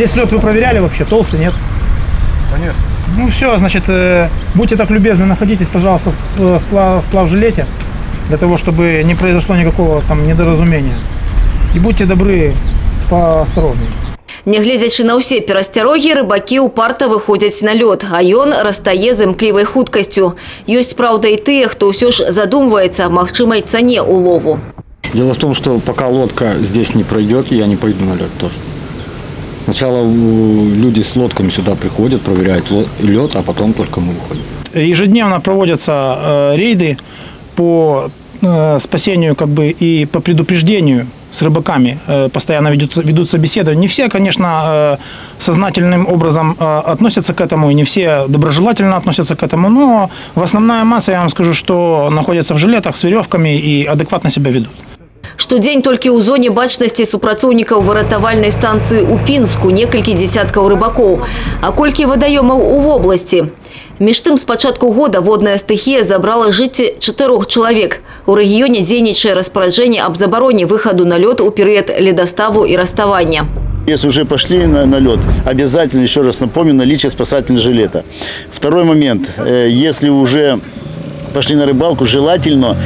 Здесь лед вы проверяли вообще? Толстый, нет? Конечно. Ну все, значит, будьте так любезны, находитесь, пожалуйста, в плавжилете, для того, чтобы не произошло никакого там недоразумения. И будьте добры, поосторожнее. Нягледзячы на ўсе перасцярогі, рыбакі упарта выходзяць на лёд, а ён растае з імклівай хуткасцю. Ёсць, правда, і тыя, хто ўсё ж задумваецца аб магчымай цане улову. Дело в том, что пока лодка здесь не пройдет, я не пойду на лед тоже. Сначала люди с лодками сюда приходят, проверяют лед, а потом только мы выходим. Ежедневно проводятся рейды по спасению и по предупреждению с рыбаками. Постоянно ведутся беседы. Не все, конечно, сознательным образом относятся к этому, и не все доброжелательно относятся к этому, но в основная масса, я вам скажу, что находятся в жилетах с веревками и адекватно себя ведут. Штодзень толькі ў зоне бачнасці супрацоўнікаў выратавальнай станцыі ў Пінску некалькі дзесяткаў рыбакоў. А колькі вадаёмаў у вобласці? Між тым, з пачатку года водная стыхія забрала жыцці 4 чалавек. У рэгіёне дзейнічае распараджэнне аб забароне выхаду на лёд у перыяд ледаставу и расставання. Если уже пошли на лед, обязательно, еще раз напомню, наличие спасательного жилета. Второй момент. Если уже пошли на рыбалку, желательно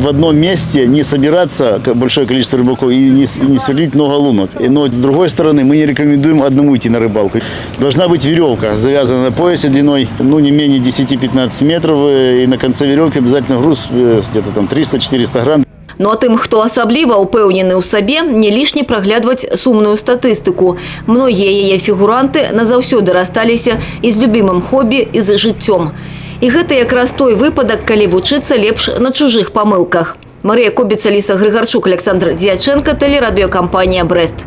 в одном месте не собираться большое количество рыбаков и не сверлить много лунок. Но с другой стороны, мы не рекомендуем одному идти на рыбалку. Должна быть веревка, завязанная на поясе длиной не менее 10-15 метров. И на конце веревки обязательно груз где-то там 300-400 грамм. Ну а тым, хто асабліва ўпэўнены ў сабе, не лішне праглядваць сумную статыстыку. Многія яе фігуранты назаўсёды рассталіся і з любімым хобі, і з жыццём. І гэта якраз той выпадак, калі вучыцца лепш на чужых памылках. Марыя Кобіца, Ліса Грыгарчук, Александр Дьяченко, телерадиокомпания «Брест».